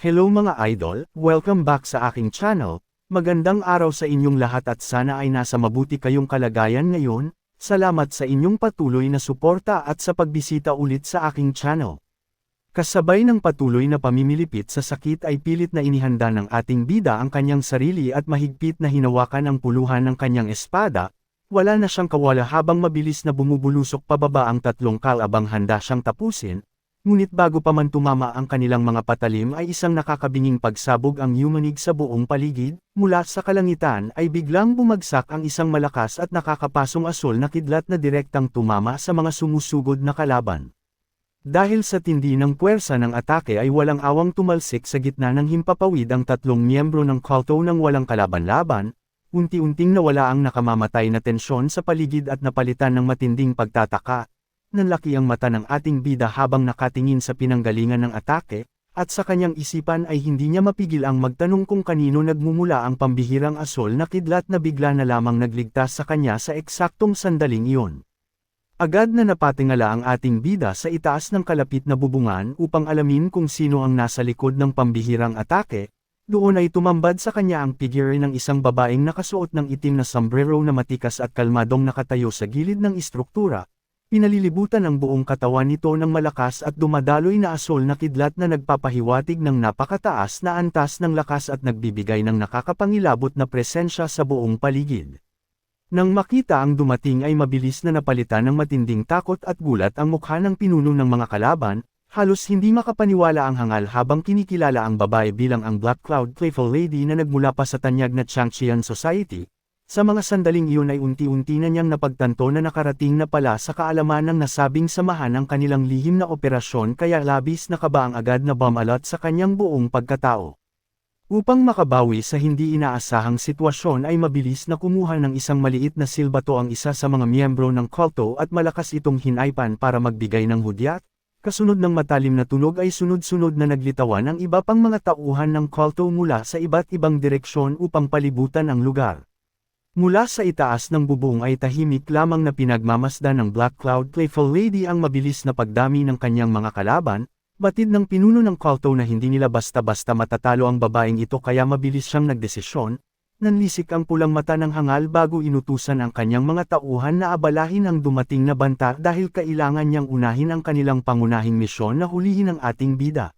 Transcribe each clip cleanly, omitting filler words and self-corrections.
Hello mga idol, welcome back sa aking channel. Magandang araw sa inyong lahat at sana ay nasa mabuti kayong kalagayan ngayon. Salamat sa inyong patuloy na suporta at sa pagbisita ulit sa aking channel. Kasabay ng patuloy na pamimilipit sa sakit ay pilit na inihanda ng ating bida ang kanyang sarili at mahigpit na hinawakan ang puluhan ng kanyang espada. Wala na siyang kawala habang mabilis na bumubulusok pababa ang tatlong kalabang handa siyang tapusin. Ngunit bago pa man tumama ang kanilang mga patalim ay isang nakakabinging pagsabog ang yumanig sa buong paligid, mula sa kalangitan ay biglang bumagsak ang isang malakas at nakakapasong asul na kidlat na direktang tumama sa mga sumusugod na kalaban. Dahil sa tindi ng puwersa ng atake ay walang awang tumalsik sa gitna ng himpapawid ang tatlong miyembro ng kulto nang walang kalaban-laban, unti-unting nawala ang nakamamatay na tensyon sa paligid at napalitan ng matinding pagtataka. Nanlaki ang mata ng ating bida habang nakatingin sa pinanggalingan ng atake, at sa kanyang isipan ay hindi niya mapigil ang magtanong kung kanino nagmumula ang pambihirang asul na kidlat na bigla na lamang nagligtas sa kanya sa eksaktong sandaling iyon. Agad na napatingala ang ating bida sa itaas ng kalapit na bubungan upang alamin kung sino ang nasa likod ng pambihirang atake. Doon ay tumambad sa kanya ang figure ng isang babaeng nakasuot ng itim na sombrero na matikas at kalmadong nakatayo sa gilid ng istruktura. Pinalilibutan ang buong katawan nito ng malakas at dumadaloy na asul na kidlat na nagpapahiwatig ng napakataas na antas ng lakas at nagbibigay ng nakakapangilabot na presensya sa buong paligid. Nang makita ang dumating ay mabilis na napalitan ng matinding takot at gulat ang mukha ng pinuno ng mga kalaban, halos hindi makapaniwala ang hangal habang kinikilala ang babae bilang ang Black Cloud Playful Lady na nagmula pa sa tanyag na Changqian Society. Sa mga sandaling iyon ay unti-unti na niyang napagtanto na nakarating na pala sa kaalaman ng nasabing samahan ang kanilang lihim na operasyon kaya labis na kaba ang agad na bumalot sa kanyang buong pagkatao. Upang makabawi sa hindi inaasahang sitwasyon ay mabilis na kumuha ng isang maliit na silbato ang isa sa mga miyembro ng kulto at malakas itong hinaypan para magbigay ng hudyat. Kasunod ng matalim na tunog ay sunod-sunod na naglitawan ang iba pang mga tauhan ng kulto mula sa iba't ibang direksyon upang palibutan ang lugar. Mula sa itaas ng bubong ay tahimik lamang na pinagmamasdan ng Black Cloud Playful Lady ang mabilis na pagdami ng kanyang mga kalaban, batid ng pinuno ng kulto na hindi nila basta-basta matatalo ang babaeng ito kaya mabilis siyang nagdesisyon, nanlisik ang pulang mata ng hangal bago inutusan ang kanyang mga tauhan na abalahin ang dumating na banta dahil kailangan niyang unahin ang kanilang pangunahing misyon na hulihin ang ating bida.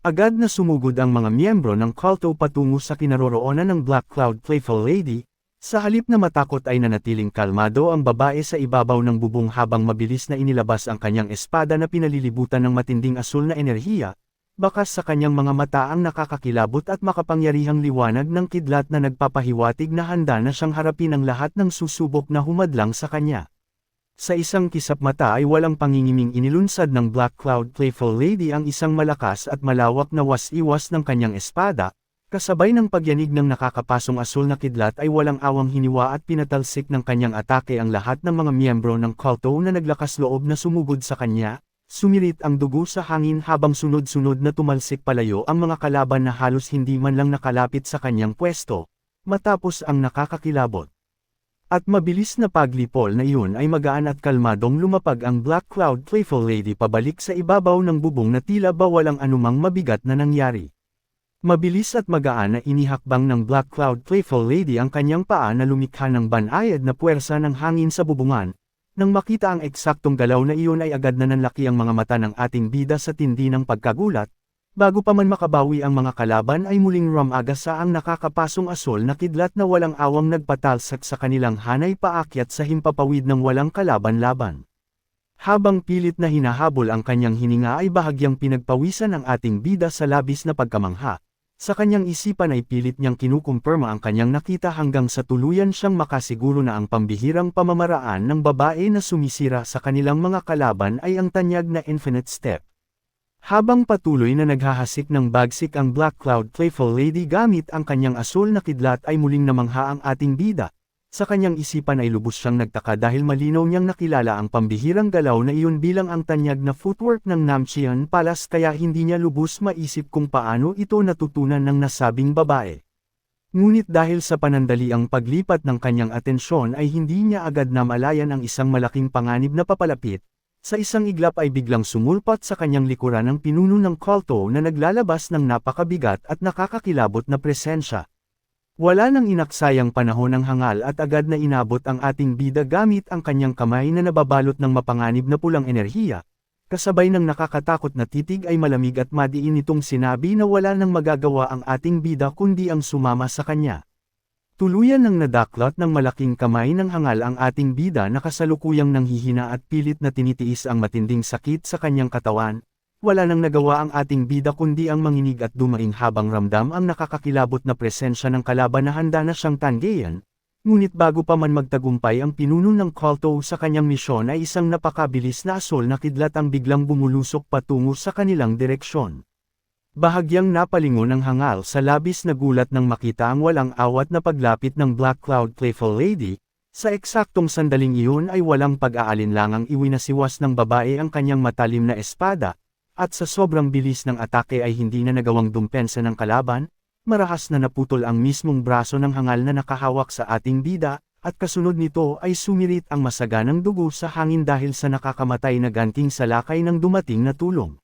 Agad na sumugod ang mga miyembro ng kulto patungo sa kinaroroonan ng Black Cloud Playful Lady. Sa halip na matakot ay nanatiling kalmado ang babae sa ibabaw ng bubong habang mabilis na inilabas ang kanyang espada na pinalilibutan ng matinding asul na enerhiya, bakas sa kanyang mga mata ang nakakakilabot at makapangyarihang liwanag ng kidlat na nagpapahiwatig na handa na siyang harapin ang lahat ng susubok na humadlang sa kanya. Sa isang kisap mata ay walang pangingiming inilunsad ng Black Cloud Playful Lady ang isang malakas at malawak na was-iwas ng kanyang espada. Kasabay ng pagyanig ng nakakapasong asul na kidlat ay walang awang hiniwa at pinatalsik ng kanyang atake ang lahat ng mga miyembro ng kulto na naglakas loob na sumugod sa kanya, sumirit ang dugo sa hangin habang sunod-sunod na tumalsik palayo ang mga kalaban na halos hindi man lang nakalapit sa kanyang pwesto, matapos ang nakakakilabot. At mabilis na paglipol na iyon ay magaan at kalmadong lumapag ang Black Cloud Playful Lady pabalik sa ibabaw ng bubong na tila ba walang anumang mabigat na nangyari. Mabilis at magaan na inihakbang ng Black Cloud Playful Lady ang kanyang paa na lumikha ng banayad na puwersa ng hangin sa bubungan. Nang makita ang eksaktong galaw na iyon ay agad na nanlaki ang mga mata ng ating bida sa tindi ng pagkagulat. Bago pa man makabawi ang mga kalaban ay muling rumagasa ang nakakapasong asul na kidlat na walang awang nagpatalsak sa kanilang hanay paakyat sa himpapawid ng walang kalaban-laban. Habang pilit na hinahabol ang kanyang hininga ay bahagyang pinagpawisan ang ating bida sa labis na pagkamangha. Sa kanyang isipan ay pilit niyang kinukumpirma ang kanyang nakita hanggang sa tuluyan siyang makasiguro na ang pambihirang pamamaraan ng babae na sumisira sa kanilang mga kalaban ay ang tanyag na Infinite Step. Habang patuloy na naghahasik ng bagsik ang Black Cloud Playful Lady gamit ang kanyang asul na kidlat ay muling namangha ang ating bida. Sa kanyang isipan ay lubos siyang nagtaka dahil malinaw niyang nakilala ang pambihirang galaw na iyon bilang ang tanyag na footwork ng Namcheon Palace kaya hindi niya lubos maisip kung paano ito natutunan ng nasabing babae. Ngunit dahil sa panandaliang paglipat ng kanyang atensyon ay hindi niya agad namalayan ang isang malaking panganib na papalapit. Sa isang iglap ay biglang sumulpat sa kanyang likuran ang pinuno ng kulto na naglalabas ng napakabigat at nakakakilabot na presensya. Wala nang inaksayang panahon ang hangal at agad na inabot ang ating bida gamit ang kanyang kamay na nababalot ng mapanganib na pulang enerhiya. Kasabay ng nakakatakot na titig ay malamig at madiin nitong sinabi na wala nang magagawa ang ating bida kundi ang sumama sa kanya. Tuluyan ng nadaklot ng malaking kamay ng hangal ang ating bida na kasalukuyang nanghihina at pilit na tinitiis ang matinding sakit sa kanyang katawan. Wala nang nagawa ang ating bida kundi ang manginig at dumaing habang ramdam ang nakakakilabot na presensya ng kalaban na handa na siyang tanggayan. Ngunit bago pa man magtagumpay ang pinuno ng kulto sa kanyang misyon ay isang napakabilis na asol na kidlat ang biglang bumulusok patungo sa kanilang direksyon. Bahagyang napalingon ang hangal sa labis na gulat nang makita ang walang awat na paglapit ng Black Cloud Playful Lady. Sa eksaktong sandaling iyon ay walang pag-aalinlangang iwinasiwas ng babae ang kanyang matalim na espada, at sa sobrang bilis ng atake ay hindi na nagawang dumpensa ng kalaban. Marahas na naputol ang mismong braso ng hangal na nakahawak sa ating bida, at kasunod nito ay sumirit ang masaganang dugo sa hangin dahil sa nakakamatay na ganting salakay ng dumating na tulong.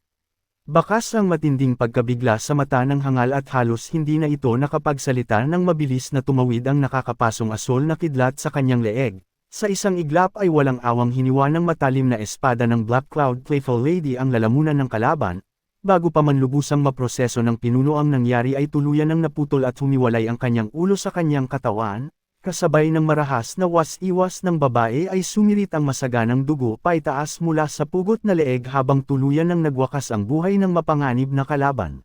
Bakas ang matinding pagkabigla sa mata ng hangal at halos hindi na ito nakapagsalita nang mabilis na tumawid ang nakakapasong asol na kidlat sa kanyang leeg. Sa isang iglap ay walang awang hiniwa ng matalim na espada ng Black Cloud Playful Lady ang lalamunan ng kalaban. Bago pa man lubusang maproseso ng pinuno ang nangyari ay tuluyan ng naputol at humiwalay ang kanyang ulo sa kanyang katawan, kasabay ng marahas na was-iwas ng babae ay sumirit ang masaganang dugo paitaas mula sa pugot na leeg habang tuluyan ng nagwakas ang buhay ng mapanganib na kalaban.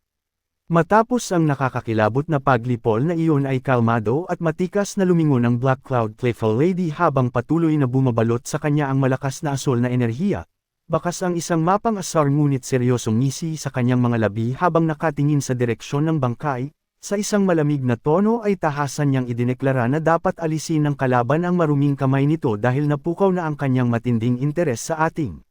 Matapos ang nakakakilabot na paglipol na iyon ay kalmado at matikas na lumingon ang Black Cloud Playful Lady habang patuloy na bumabalot sa kanya ang malakas na asol na enerhiya. Bakas ang isang mapang-asar ngunit seryosong ngisi sa kanyang mga labi habang nakatingin sa direksyon ng bangkay. Sa isang malamig na tono ay tahasan niyang idineklara na dapat alisin ng kalaban ang maruming kamay nito dahil napukaw na ang kanyang matinding interes sa ating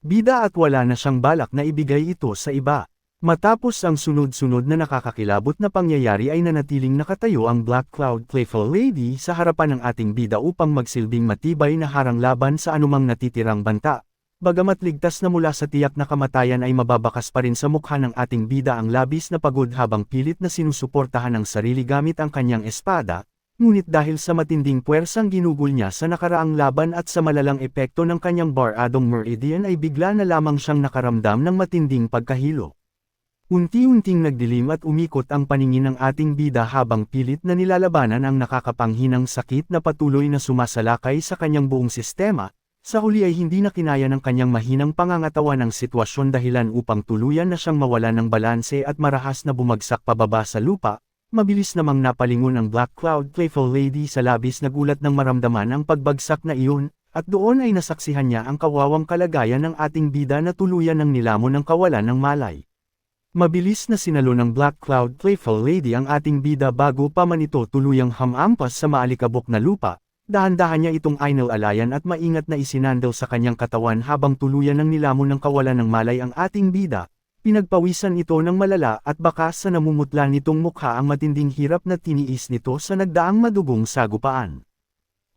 bida at wala na siyang balak na ibigay ito sa iba. Matapos ang sunod-sunod na nakakakilabot na pangyayari ay nanatiling nakatayo ang Black Cloud Playful Lady sa harapan ng ating bida upang magsilbing matibay na harang laban sa anumang natitirang banta. Bagamat ligtas na mula sa tiyak na kamatayan ay mababakas pa rin sa mukha ng ating bida ang labis na pagod habang pilit na sinusuportahan ang sarili gamit ang kanyang espada, ngunit dahil sa matinding puwersang ginugol niya sa nakaraang laban at sa malalang epekto ng kanyang Bar-Adong Meridian ay bigla na lamang siyang nakaramdam ng matinding pagkahilo. Unti-unting nagdilim at umikot ang paningin ng ating bida habang pilit na nilalabanan ang nakakapanghinang sakit na patuloy na sumasalakay sa kanyang buong sistema. Sa huli ay hindi na kinaya ng kanyang mahinang pangangatawan ang sitwasyon dahilan upang tuluyan na siyang mawalan ng balanse at marahas na bumagsak pababa sa lupa. Mabilis namang napalingon ang Black Cloud Playful Lady sa labis na gulat ng maramdaman ang pagbagsak na iyon, at doon ay nasaksihan niya ang kawawang kalagayan ng ating bida na tuluyan ng nilamon ng kawalan ng malay. Mabilis na sinalo ng Black Cloud Playful Lady ang ating bida bago pa man ito tuluyang hamampas sa maalikabok na lupa. Dahan-dahan niya itong inalalayan at maingat na isinandal sa kanyang katawan habang tuluyan ng nilamon ng kawalan ng malay ang ating bida. Pinagpawisan ito ng malala at bakas sa namumutla nitong mukha ang matinding hirap na tiniis nito sa nagdaang madugong sagupaan.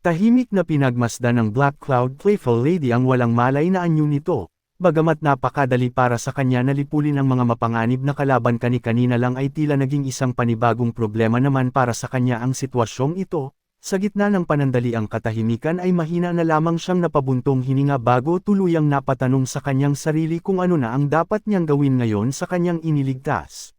Tahimik na pinagmasdan ng Black Cloud Playful Lady ang walang malay na anyo nito. Bagamat napakadali para sa kanya na lipulin ang mga mapanganib na kalaban kani-kanina lang ay tila naging isang panibagong problema naman para sa kanya ang sitwasyong ito. Sa gitna ng panandaliang katahimikan ay mahina na lamang siyang napabuntong hininga bago tuluyang napatanong sa kanyang sarili kung ano na ang dapat niyang gawin ngayon sa kanyang iniligtas.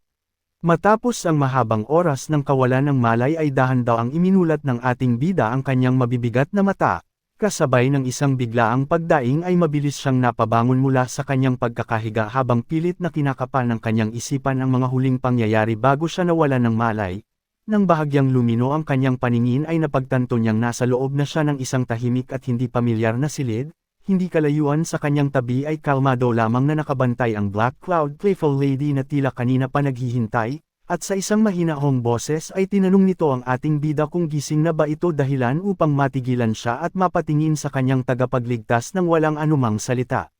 Matapos ang mahabang oras ng kawalan ng malay ay dahan-daw ang iminulat ng ating bida ang kanyang mabibigat na mata, kasabay ng isang biglaang pagdaing ay mabilis siyang napabangon mula sa kanyang pagkakahiga habang pilit na kinakapa ng kanyang isipan ang mga huling pangyayari bago siya nawalan ng malay. Nang bahagyang lumino ang kanyang paningin ay napagtanto niyang nasa loob na siya ng isang tahimik at hindi pamilyar na silid, hindi kalayuan sa kanyang tabi ay kalmado lamang na nakabantay ang Black Cloud Playful Lady na tila kanina pa naghihintay, at sa isang mahinahong boses ay tinanong nito ang ating bida kung gising na ba ito dahilan upang matigilan siya at mapatingin sa kanyang tagapagligtas ng walang anumang salita.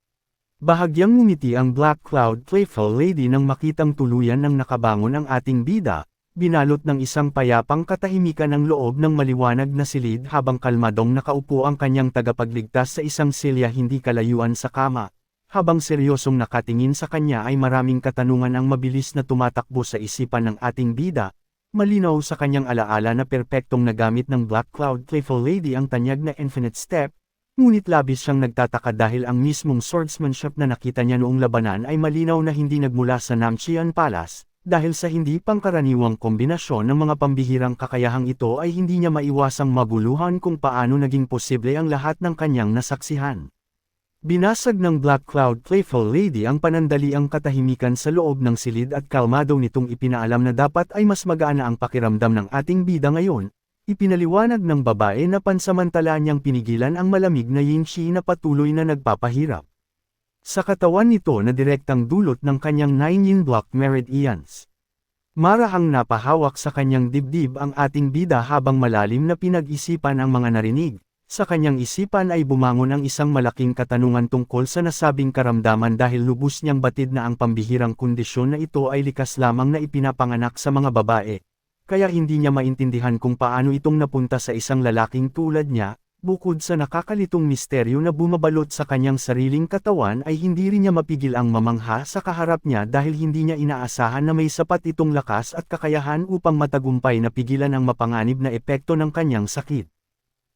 Bahagyang ngumiti ang Black Cloud Playful Lady nang makitang tuluyan ng nakabangon ang ating bida. binalot ng isang payapang katahimikan ang loob ng maliwanag na silid habang kalmadong nakaupo ang kanyang tagapagligtas sa isang silya hindi kalayuan sa kama. Habang seryosong nakatingin sa kanya ay maraming katanungan ang mabilis na tumatakbo sa isipan ng ating bida. Malinaw sa kanyang alaala na perpektong nagamit ng Black Cloud Playful Lady ang tanyag na Infinite Step, ngunit labis siyang nagtataka dahil ang mismong swordsmanship na nakita niya noong labanan ay malinaw na hindi nagmula sa Namchian Palace, dahil sa hindi pangkaraniwang kombinasyon ng mga pambihirang kakayahang ito ay hindi niya maiwasang maguluhan kung paano naging posible ang lahat ng kanyang nasaksihan. Binasag ng Black Cloud Playful Lady ang panandaliang katahimikan sa loob ng silid at kalmado nitong ipinaalam na dapat ay mas magaan ang pakiramdam ng ating bida ngayon. Ipinaliwanag ng babae na pansamantala niyang pinigilan ang malamig na yin-chi na patuloy na nagpapahirap sa katawan nito na direktang dulot ng kanyang 9 yin block meridians. Marahang napahawak sa kanyang dibdib ang ating bida habang malalim na pinag-isipan ang mga narinig. Sa kanyang isipan ay bumangon ang isang malaking katanungan tungkol sa nasabing karamdaman dahil lubos niyang batid na ang pambihirang kondisyon na ito ay likas lamang na ipinapanganak sa mga babae. Kaya hindi niya maintindihan kung paano itong napunta sa isang lalaking tulad niya, bukod sa nakakalitong misteryo na bumabalot sa kanyang sariling katawan ay hindi rin niya mapigil ang mamangha sa kaharap niya dahil hindi niya inaasahan na may sapat itong lakas at kakayahan upang matagumpay na pigilan ang mapanganib na epekto ng kanyang sakit.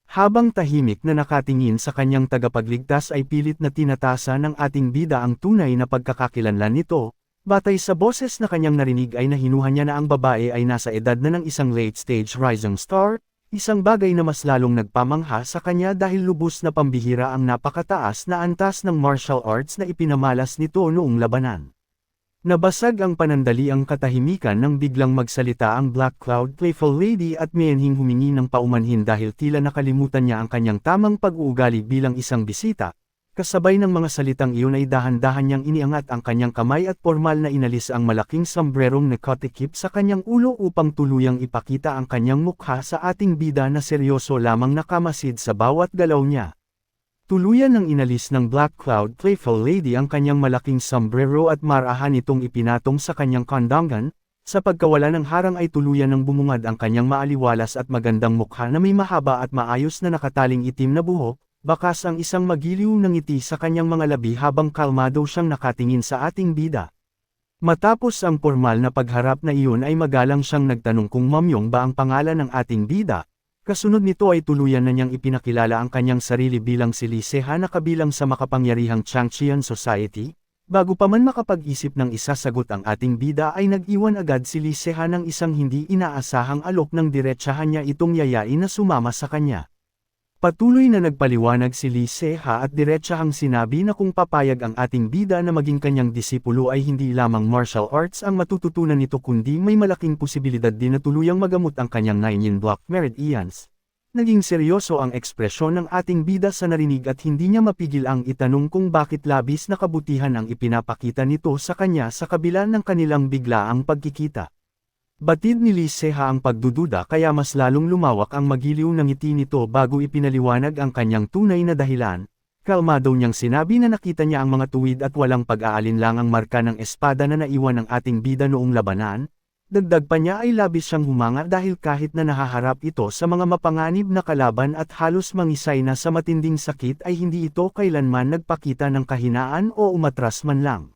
Habang tahimik na nakatingin sa kanyang tagapagligtas ay pilit na tinatasa ng ating bida ang tunay na pagkakakilanlan nito, batay sa boses na kanyang narinig ay nahinuhan niya na ang babae ay nasa edad na ng isang late-stage rising star, isang bagay na mas lalong nagpamangha sa kanya dahil lubos na pambihira ang napakataas na antas ng martial arts na ipinamalas nito noong labanan. Nabasag ang panandaliang katahimikan nang biglang magsalita ang Black Cloud Playful Lady at miyenhing humingi ng paumanhin dahil tila nakalimutan niya ang kanyang tamang pag-uugali bilang isang bisita. Kasabay ng mga salitang iyon ay dahan-dahan niyang iniangat ang kanyang kamay at formal na inalis ang malaking sombrerong nakatikip sa kanyang ulo upang tuluyang ipakita ang kanyang mukha sa ating bida na seryoso lamang nakamasid sa bawat galaw niya. Tuluyan ng inalis ng Black Cloud Playful Lady ang kanyang malaking sombrero at marahan itong ipinatong sa kanyang kandangan, sa pagkawala ng harang ay tuluyan ng bumungad ang kanyang maaliwalas at magandang mukha na may mahaba at maayos na nakataling itim na buhok, bakas ang isang magiliw na ngiti sa kanyang mga labi habang kalmado siyang nakatingin sa ating bida. Matapos ang formal na pagharap na iyon ay magalang siyang nagtanong kung Mamyong ba ang pangalan ng ating bida. Kasunod nito ay tuluyan na niyang ipinakilala ang kanyang sarili bilang si Lee Se-ha na kabilang sa makapangyarihang Changqian Society. Bago pa man makapag-isip ng isasagot ang ating bida ay nag-iwan agad si Lee Se-ha ng isang hindi inaasahang alok ng diretsahan niya itong yayain na sumama sa kanya. Patuloy na nagpaliwanag si Lee Se-ha at diretsahang sinabi na kung papayag ang ating bida na maging kanyang disipulo ay hindi lamang martial arts ang matututunan nito kundi may malaking posibilidad din na tuluyang magamot ang kanyang 9 yin block meridians. Naging seryoso ang ekspresyon ng ating bida sa narinig at hindi niya mapigil ang itanong kung bakit labis na kabutihan ang ipinapakita nito sa kanya sa kabila ng kanilang biglaang pagkikita. Batid ni Lee Se-ha ang pagdududa kaya mas lalong lumawak ang magiliw ng ngiti nito bago ipinaliwanag ang kanyang tunay na dahilan. Kalmado niyang sinabi na nakita niya ang mga tuwid at walang pag-aalinlangang marka ng espada na naiwan ng ating bida noong labanan. Dagdag pa niya ay labis siyang humanga dahil kahit na nahaharap ito sa mga mapanganib na kalaban at halos mangisay na sa matinding sakit ay hindi ito kailanman nagpakita ng kahinaan o umatras man lang.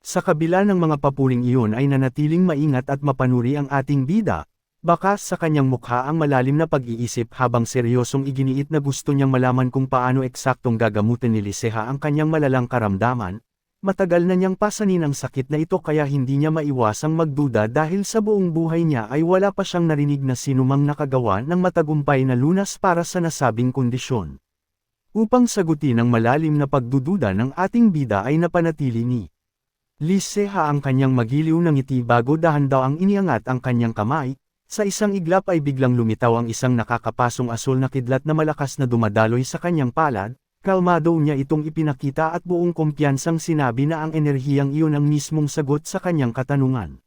Sa kabila ng mga papuling iyon ay nanatiling maingat at mapanuri ang ating bida, bakas sa kanyang mukha ang malalim na pag-iisip habang seryosong iginiit na gusto niyang malaman kung paano eksaktong gagamutin ni Lee Se-ha ang kanyang malalang karamdaman. Matagal na niyang pasanin ang sakit na ito kaya hindi niya maiwasang magduda dahil sa buong buhay niya ay wala pa siyang narinig na sinumang nakagawa ng matagumpay na lunas para sa nasabing kondisyon. Upang sagutin ang malalim na pagdududa ng ating bida ay napanatili ni Lee Se-ha ang kanyang magiliw na ngiti bago dahan-dahang iniangat ang kanyang kamay. Sa isang iglap ay biglang lumitaw ang isang nakakapasong asul na kidlat na malakas na dumadaloy sa kanyang palad. Kalmado niya itong ipinakita at buong kumpiyansang sinabi na ang enerhiyang iyon ang mismong sagot sa kanyang katanungan.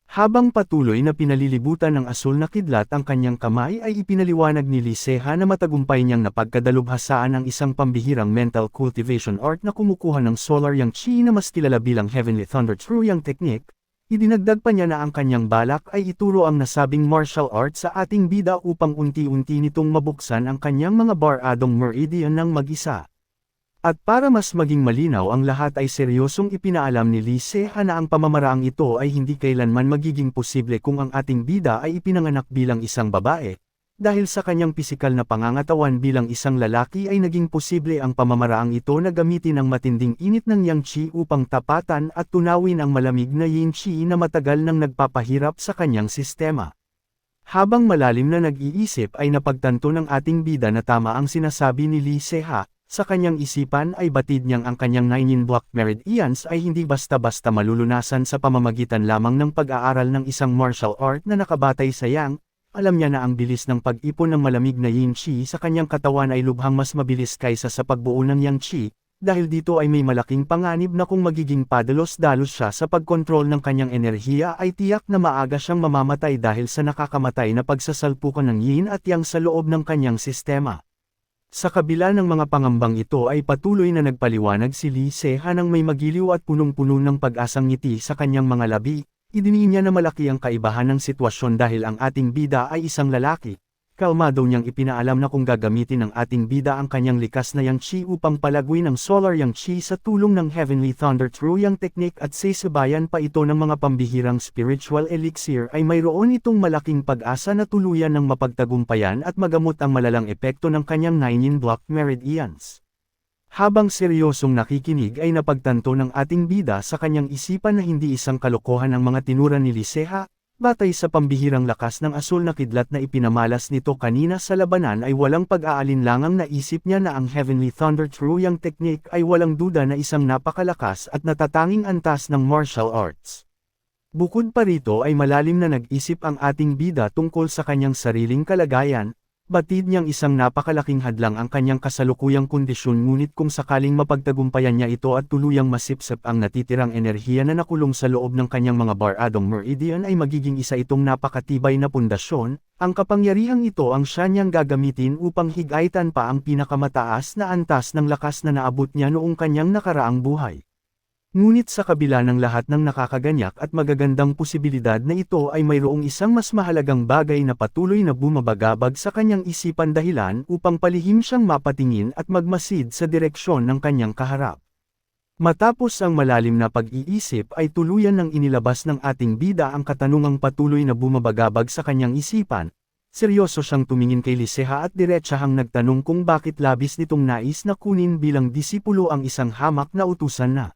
Habang patuloy na pinalilibutan ng asul na kidlat ang kanyang kamay ay ipinaliwanag ni Lee Se-ha na matagumpay niyang napagkadalubhasaan ang isang pambihirang mental cultivation art na kumukuha ng solar yang chi na mas kilala bilang Heavenly Thunder True Yang Technique. Idinagdag pa niya na ang kanyang balak ay ituro ang nasabing martial art sa ating bida upang unti-unti nitong mabuksan ang kanyang mga baradong meridian ng mag-isa. At para mas maging malinaw ang lahat ay seryosong ipinaalam ni Lee Se-ha na ang pamamaraang ito ay hindi kailanman magiging posible kung ang ating bida ay ipinanganak bilang isang babae. Dahil sa kanyang pisikal na pangangatawan bilang isang lalaki ay naging posible ang pamamaraang ito na gamitin ang matinding init ng Yang Qi upang tapatan at tunawin ang malamig na Yin Qi na matagal nang nagpapahirap sa kanyang sistema. Habang malalim na nag-iisip ay napagtanto ng ating bida na tama ang sinasabi ni Lee Se-ha, sa kanyang isipan ay batid niyang ang kanyang 9 block meridians ay hindi basta-basta malulunasan sa pamamagitan lamang ng pag-aaral ng isang martial art na nakabatay sa Yang. Alam niya na ang bilis ng pag-ipon ng malamig na Yin Qi sa kanyang katawan ay lubhang mas mabilis kaysa sa pagbuo ng Yang Qi, dahil dito ay may malaking panganib na kung magiging padalos-dalos siya sa pagkontrol ng kanyang enerhiya ay tiyak na maaga siyang mamamatay dahil sa nakakamatay na pagsasalpukan ng Yin at Yang sa loob ng kanyang sistema. Sa kabila ng mga pangambang ito ay patuloy na nagpaliwanag si Lee Se-ha nang may magiliw at punong-puno ng pag-asang ngiti sa kanyang mga labi. Idiniin niya na malaki ang kaibahan ng sitwasyon dahil ang ating bida ay isang lalaki. Kalmado niyang ipinaalam na kung gagamitin ng ating bida ang kanyang likas na Yang Qi upang palaguin ang Solar Yang Qi sa tulong ng Heavenly Thunder True Yang Technique at sasabayan pa ito ng mga pambihirang spiritual elixir ay mayroon itong malaking pag-asa na tuluyan ng mapagtagumpayan at magamot ang malalang epekto ng kanyang 9 block meridians. Habang seryosong nakikinig ay napagtanto ng ating bida sa kanyang isipan na hindi isang kalokohan ang mga tinura ni Lee Se-ha, batay sa pambihirang lakas ng asul na kidlat na ipinamalas nito kanina sa labanan ay walang pag-aalinlangang naisip niya na ang Heavenly Thunder True Yang Technique ay walang duda na isang napakalakas at natatanging antas ng martial arts. Bukod pa rito ay malalim na nag-isip ang ating bida tungkol sa kanyang sariling kalagayan. Batid niyang isang napakalaking hadlang ang kanyang kasalukuyang kondisyon ngunit kung sakaling mapagtagumpayan niya ito at tuluyang masipsip ang natitirang enerhiya na nakulong sa loob ng kanyang mga baradong meridian ay magiging isa itong napakatibay na pundasyon, ang kapangyarihang ito ang siya niyang gagamitin upang higaitan pa ang pinakamataas na antas ng lakas na naabot niya noong kanyang nakaraang buhay. Ngunit sa kabila ng lahat ng nakakaganyak at magagandang posibilidad na ito ay mayroong isang mas mahalagang bagay na patuloy na bumabagabag sa kanyang isipan dahilan upang palihim siyang mapatingin at magmasid sa direksyon ng kanyang kaharap. Matapos ang malalim na pag-iisip ay tuluyan ng inilabas ng ating bida ang katanungang patuloy na bumabagabag sa kanyang isipan. Seryoso siyang tumingin kay Lee Se-ha at diretsahang nagtanong kung bakit labis nitong nais na kunin bilang disipulo ang isang hamak na utusan na.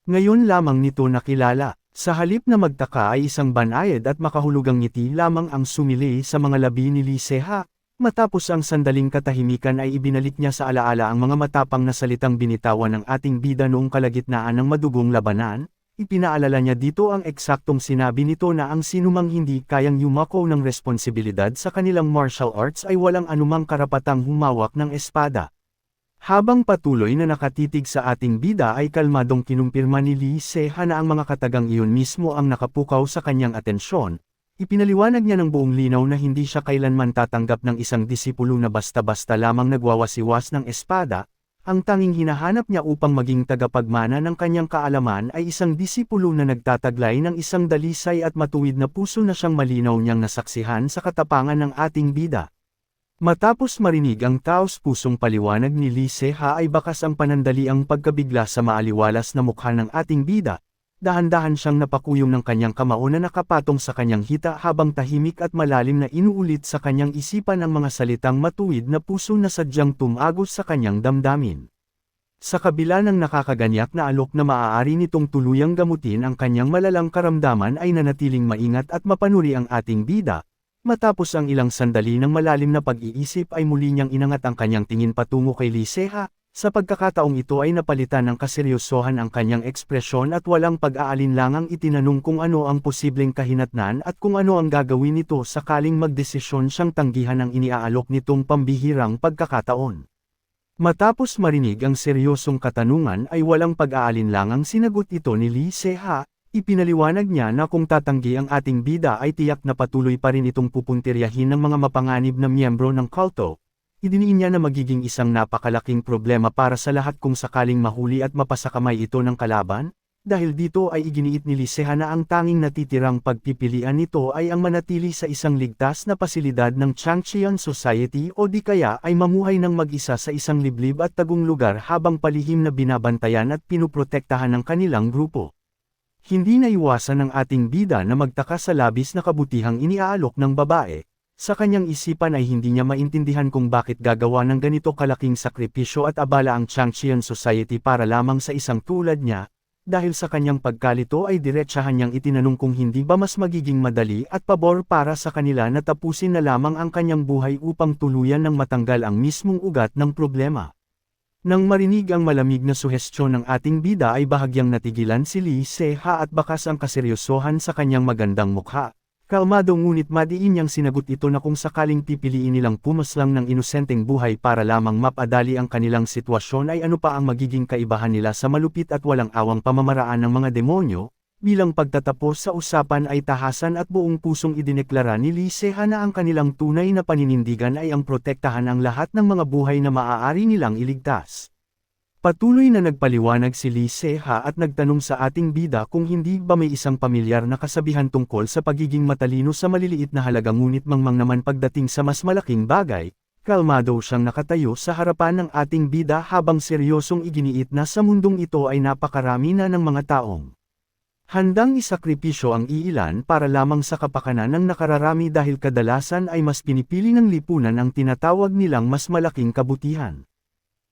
Ngayon lamang nito nakilala, sa halip na magtaka ay isang banayad at makahulugang ngiti lamang ang sumili sa mga labi ni Lee Se-ha. Matapos ang sandaling katahimikan ay ibinalik niya sa alaala ang mga matapang na salitang binitawan ng ating bida noong kalagitnaan ng madugong labanan. Ipinaalala niya dito ang eksaktong sinabi nito na ang sinumang hindi kayang yumako ng responsibilidad sa kanilang martial arts ay walang anumang karapatang humawak ng espada. Habang patuloy na nakatitig sa ating bida ay kalmadong kinumpirma ni Lee Se-ha na ang mga katagang iyon mismo ang nakapukaw sa kanyang atensyon. Ipinaliwanag niya ng buong linaw na hindi siya kailanman tatanggap ng isang disipulo na basta-basta lamang nagwawasiwas ng espada. Ang tanging hinahanap niya upang maging tagapagmana ng kanyang kaalaman ay isang disipulo na nagtataglay ng isang dalisay at matuwid na puso na siyang malinaw niyang nasaksihan sa katapangan ng ating bida. Matapos marinig ang taos-pusong paliwanag ni Lee Se-ha ay bakas ang panandaliang pagkabigla sa maaliwalas na mukha ng ating bida. Dahan-dahan siyang napakuyom ng kanyang kamao na nakapatong sa kanyang hita habang tahimik at malalim na inuulit sa kanyang isipan ang mga salitang matuwid na puso na sadyang tumagos sa kanyang damdamin. Sa kabila ng nakakaganyak na alok na maaari nitong tuluyang gamutin ang kanyang malalang karamdaman ay nanatiling maingat at mapanuri ang ating bida. Matapos ang ilang sandali ng malalim na pag-iisip ay muli niyang inangat ang kanyang tingin patungo kay Lee Se-ha. Sa pagkakataong ito ay napalitan ng kaseryosohan ang kanyang ekspresyon at walang pag-aalinlangang itinanong kung ano ang posibleng kahinatnan at kung ano ang gagawin nito sakaling magdesisyon siyang tanggihan ang iniaalok nitong pambihirang pagkakataon. Matapos marinig ang seryosong katanungan ay walang pag-aalinlangang sinagot ito ni Lee Se-ha. Ipinaliwanag niya na kung tatanggi ang ating bida ay tiyak na patuloy pa rin itong pupuntiryahin ng mga mapanganib na miyembro ng kulto. Idiniin niya na magiging isang napakalaking problema para sa lahat kung sakaling mahuli at mapasakamay ito ng kalaban. dahil dito ay iginiit ni Liceha na ang tanging natitirang pagpipilian nito ay ang manatili sa isang ligtas na pasilidad ng Changcheon Society o di kaya ay mamuhay ng mag-isa sa isang liblib at tagong lugar habang palihim na binabantayan at pinuprotektahan ng kanilang grupo. Hindi naiwasan ng ating bida na magtaka sa labis na kabutihang iniaalok ng babae. Sa kanyang isipan ay hindi niya maintindihan kung bakit gagawa ng ganito kalaking sakripisyo at abala ang Changcheon Society para lamang sa isang tulad niya, dahil sa kanyang pagkalito ay diretsahan niyang itinanong kung hindi ba mas magiging madali at pabor para sa kanila na tapusin na lamang ang kanyang buhay upang tuluyan ng matanggal ang mismong ugat ng problema. Nang marinig ang malamig na suhestyon ng ating bida ay bahagyang natigilan si Liceha at bakas ang kaseryosohan sa kanyang magandang mukha. Kalmado ngunit madiin niyang sinagot ito na kung sakaling pipiliin nilang pumaslang ng inosenteng buhay para lamang mapadali ang kanilang sitwasyon ay ano pa ang magiging kaibahan nila sa malupit at walang awang pamamaraan ng mga demonyo. Bilang pagtatapos sa usapan ay tahasan at buong pusong idineklara ni Liceha na ang kanilang tunay na paninindigan ay ang protektahan ang lahat ng mga buhay na maaari nilang iligtas. Patuloy na nagpaliwanag si Liceha at nagtanong sa ating bida kung hindi ba may isang pamilyar na kasabihan tungkol sa pagiging matalino sa maliliit na halaga ngunit mangmang naman pagdating sa mas malaking bagay. Kalmado siyang nakatayo sa harapan ng ating bida habang seryosong iginiit na sa mundong ito ay napakarami na ng mga taong handang isakripisyo ang iilan para lamang sa kapakanan ng nakararami dahil kadalasan ay mas pinipili ng lipunan ang tinatawag nilang mas malaking kabutihan.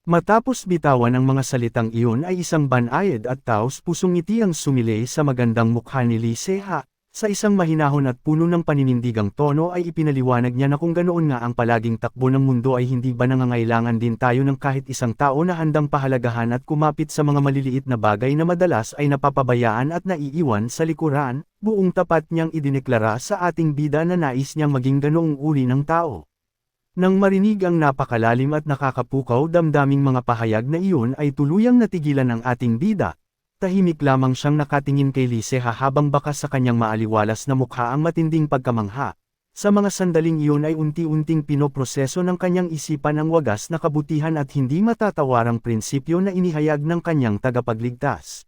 Matapos bitawan ang mga salitang iyon ay isang banayad at taos pusong ngiti ang sumilay sa magandang mukha ni Liceha. Sa isang mahinahon at puno ng paninindigang tono ay ipinaliwanag niya na kung ganoon nga ang palaging takbo ng mundo ay hindi ba nangangailangan din tayo ng kahit isang tao na handang pahalagahan at kumapit sa mga maliliit na bagay na madalas ay napapabayaan at naiiwan sa likuran. Buong tapat niyang idineklara sa ating bida na nais niyang maging ganoong uri ng tao. Nang marinig ang napakalalim at nakakapukaw damdaming mga pahayag na iyon ay tuluyang natigilan ang ating bida. Tahimik lamang siyang nakatingin kay Liceha habang bakas sa kanyang maaliwalas na mukha ang matinding pagkamangha. Sa mga sandaling iyon ay unti-unting pinoproseso ng kanyang isipan ang wagas na kabutihan at hindi matatawarang prinsipyo na inihayag ng kanyang tagapagligtas.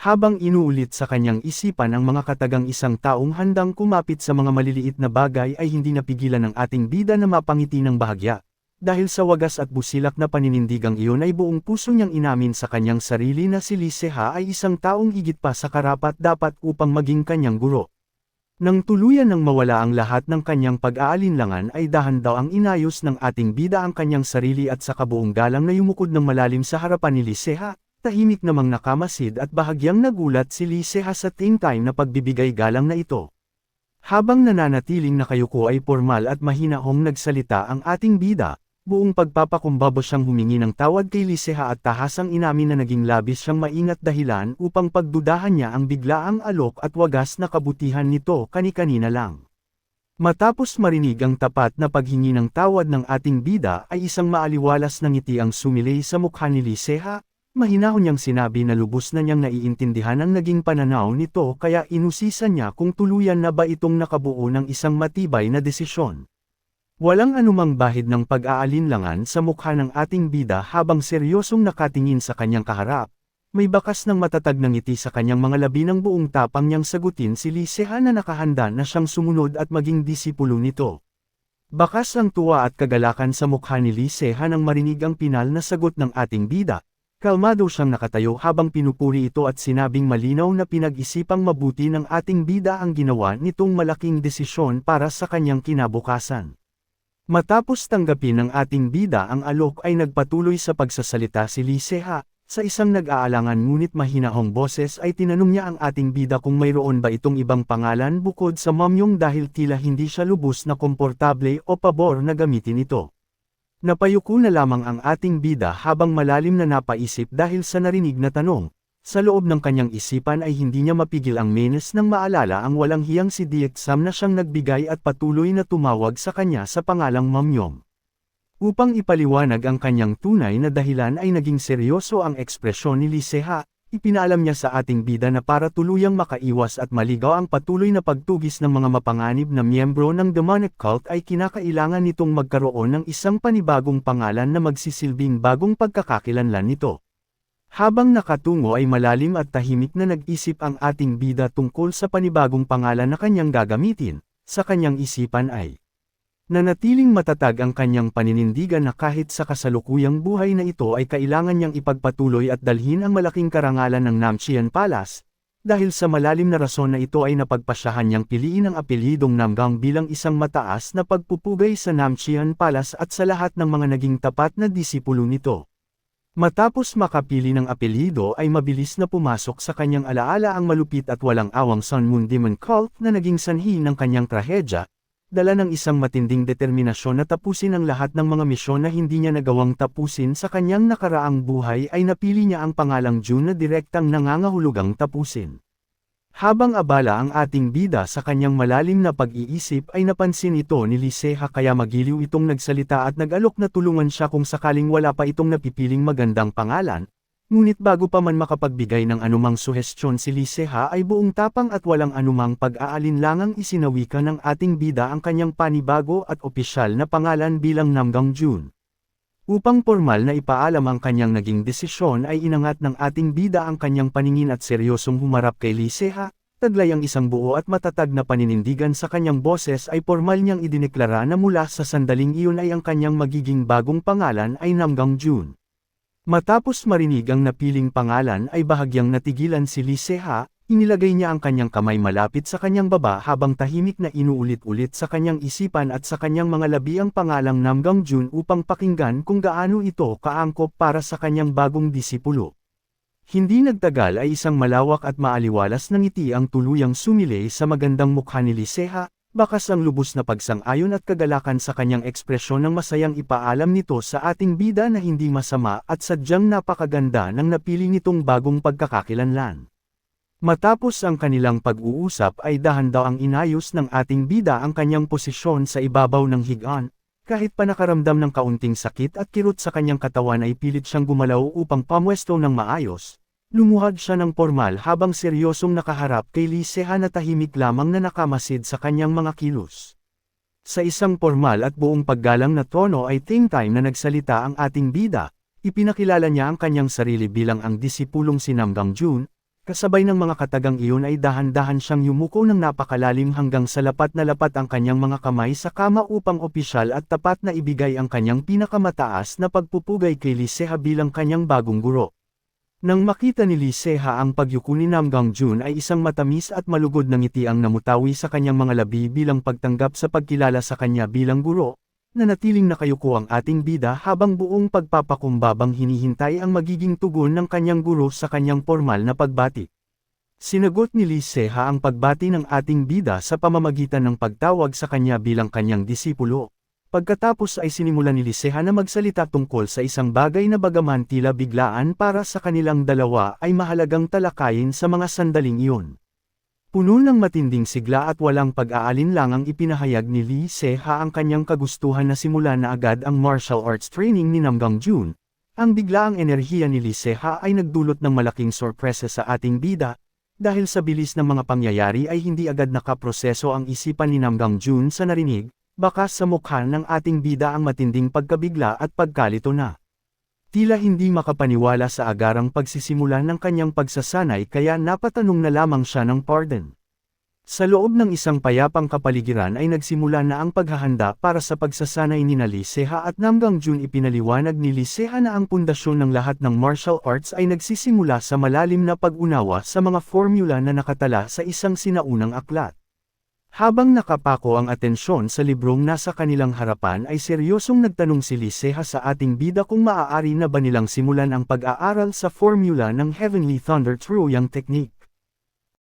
Habang inuulit sa kanyang isipan ang mga katagang isang taong handang kumapit sa mga maliliit na bagay ay hindi napigilan ng ating bida na mapangiti ng bahagya. Dahil sa wagas at busilak na paninindigang iyon ay buong puso niyang inamin sa kanyang sarili na si Liceha ay isang taong higit pa sa karapat-dapat upang maging kanyang guro. Nang tuluyan nang mawala ang lahat ng kanyang pag-aalinlangan ay dahan daw ang inayos ng ating bida ang kanyang sarili at sa kabuong galang na yumukod ng malalim sa harapan ni Liceha. Tahimik namang nakamasid at bahagyang nagulat si Liceha sa time na pagbibigay galang na ito. Habang nananatiling nakayuko ay formal at mahinahong nagsalita ang ating bida, buong pagpapakumbaba siyang humingi ng tawad kay Liceha at tahasang inamin na naging labis siyang maingat dahilan upang pagdudahan niya ang biglaang alok at wagas na kabutihan nito kani-kanina lang. Matapos marinig ang tapat na paghingi ng tawad ng ating bida ay isang maaliwalas na ngiti ang sumilay sa mukha ni Liceha. Mahinahon niyang sinabi na lubos na niyang naiintindihan ang naging pananaw nito kaya inusisan niya kung tuluyan na ba itong nakabuo ng isang matibay na desisyon. Walang anumang bahid ng pag-aalinlangan sa mukha ng ating bida habang seryosong nakatingin sa kanyang kaharap. May bakas ng matatag na ngiti sa kanyang mga labi ng buong tapang niyang sagutin si Liceha na nakahanda na siyang sumunod at maging disipulo nito. Bakas ang tuwa at kagalakan sa mukha ni Liceha nang marinig ang pinal na sagot ng ating bida. Kalmado siyang nakatayo habang pinupuri ito at sinabing malinaw na pinag-isipang mabuti ng ating bida ang ginawa nitong malaking desisyon para sa kanyang kinabukasan. Matapos tanggapin ng ating bida ang alok ay nagpatuloy sa pagsasalita si Liceha. Sa isang nag-aalangan ngunit mahinahong boses ay tinanong niya ang ating bida kung mayroon ba itong ibang pangalan bukod sa Mamyong dahil tila hindi siya lubos na komportable o pabor na gamitin ito. Napayuko na lamang ang ating bida habang malalim na napaisip dahil sa narinig na tanong. Sa loob ng kanyang isipan ay hindi niya mapigil ang menes nang maalala ang walang hiyang si Dietsam na siyang nagbigay at patuloy na tumawag sa kanya sa pangalang Mamyong. Upang ipaliwanag ang kanyang tunay na dahilan ay naging seryoso ang ekspresyon ni Liceha. Ipinaalam niya sa ating bida na para tuluyang makaiwas at maligaw ang patuloy na pagtugis ng mga mapanganib na miyembro ng demonic cult ay kinakailangan nitong magkaroon ng isang panibagong pangalan na magsisilbing bagong pagkakakilanlan nito. Habang nakatungo ay malalim at tahimik na nag-isip ang ating bida tungkol sa panibagong pangalan na kanyang gagamitin. Sa kanyang isipan ay nanatiling matatag ang kanyang paninindigan na kahit sa kasalukuyang buhay na ito ay kailangan niyang ipagpatuloy at dalhin ang malaking karangalan ng Namchian Palace. Dahil sa malalim na rason na ito ay napagpasyahan niyang piliin ang apelyidong Namgang bilang isang mataas na pagpupugay sa Namchian Palace at sa lahat ng mga naging tapat na disipulo nito. Matapos makapili ng apelyido ay mabilis na pumasok sa kanyang alaala ang malupit at walang awang Sun Moon Demon Cult na naging sanhi ng kanyang trahedya, dala ng isang matinding determinasyon na tapusin ang lahat ng mga misyon na hindi niya nagawang tapusin sa kanyang nakaraang buhay ay napili niya ang pangalang June na direktang nangangahulugang tapusin. Habang abala ang ating bida sa kanyang malalim na pag-iisip ay napansin ito ni Liseha kaya magiliw itong nagsalita at nag-alok na tulungan siya kung sakaling wala pa itong napipiling magandang pangalan. Ngunit bago pa man makapagbigay ng anumang suhestyon si Liseha ay buong tapang at walang anumang pag-aalinlangang isinawikan ng ating bida ang kanyang panibago at opisyal na pangalan bilang Namgang June. Upang formal na ipaalam ang kanyang naging desisyon ay inangat ng ating bida ang kanyang paningin at seryosong humarap kay Liseha, taglay ang isang buo at matatag na paninindigan sa kanyang boses ay formal niyang idineklara na mula sa sandaling iyon ay ang kanyang magiging bagong pangalan ay Namgang June. Matapos marinig ang napiling pangalan ay bahagyang natigilan si Liseha, inilagay niya ang kanyang kamay malapit sa kanyang baba habang tahimik na inuulit-ulit sa kanyang isipan at sa kanyang mga labi ang pangalang Namgang June upang pakinggan kung gaano ito kaangkop para sa kanyang bagong disipulo. Hindi nagtagal ay isang malawak at maaliwalas na ngiti ang tuluyang sumilay sa magandang mukha ni Liseha, bakas ang lubos na pagsang-ayon at kagalakan sa kanyang ekspresyon ng masayang ipaalam nito sa ating bida na hindi masama at sadyang napakaganda ng napili nitong bagong pagkakakilanlan. Matapos ang kanilang pag-uusap ay dahan-dahang inayos ng ating bida ang kanyang posisyon sa ibabaw ng higaan, kahit pa nakaramdam ng kaunting sakit at kirot sa kanyang katawan ay pilit siyang gumalaw upang pamwesto ng maayos. Lumuhad siya ng formal habang seryosong nakaharap kay Liseha na tahimik lamang na nakamasid sa kanyang mga kilos. Sa isang formal at buong paggalang na tono ay time na nagsalita ang ating bida, ipinakilala niya ang kanyang sarili bilang ang disipulong si Namgang June. Kasabay ng mga katagang iyon ay dahan-dahan siyang yumuko ng napakalalim hanggang sa lapat na lapat ang kanyang mga kamay sa kama upang opisyal at tapat na ibigay ang kanyang pinakamataas na pagpupugay kay Liseha bilang kanyang bagong guro. Nang makita ni Liseha ang pagyuko ni Namgang June ay isang matamis at malugod na ngiti ang namutawi sa kanyang mga labi bilang pagtanggap sa pagkilala sa kanya bilang guro. Nanatiling nakayuko ang ating bida habang buong pagpapakumbabang hinihintay ang magiging tugon ng kanyang guro sa kanyang formal na pagbati. Sinagot ni Liseha ang pagbati ng ating bida sa pamamagitan ng pagtawag sa kanya bilang kanyang disipulo. Pagkatapos ay sinimulan ni Liseha na magsalita tungkol sa isang bagay na bagaman tila biglaan para sa kanilang dalawa ay mahalagang talakayin sa mga sandaling iyon. Puno ng matinding sigla at walang pag-aalinlangang ipinahayag ni Liseha ang kanyang kagustuhan na simulan na agad ang martial arts training ni Namgang June. Ang biglaang enerhiya ni Liseha ay nagdulot ng malaking sorpresa sa ating bida, dahil sa bilis ng mga pangyayari ay hindi agad nakaproseso ang isipan ni Namgang June sa narinig, bakas sa mukha ng ating bida ang matinding pagkabigla at pagkalito na. Tila hindi makapaniwala sa agarang pagsisimula ng kanyang pagsasanay kaya napatanong na lamang siya ng pardon. Sa loob ng isang payapang kapaligiran ay nagsimula na ang paghahanda para sa pagsasanay ni Liseha at Namgang June. Ipinaliwanag ni Liseha na ang pundasyon ng lahat ng martial arts ay nagsisimula sa malalim na pag-unawa sa mga formula na nakatala sa isang sinaunang aklat. Habang nakapako ang atensyon sa librong nasa kanilang harapan ay seryosong nagtanong si Liseha sa ating bida kung maaari na ba nilang simulan ang pag-aaral sa formula ng Heavenly Thunder Troyang Technique.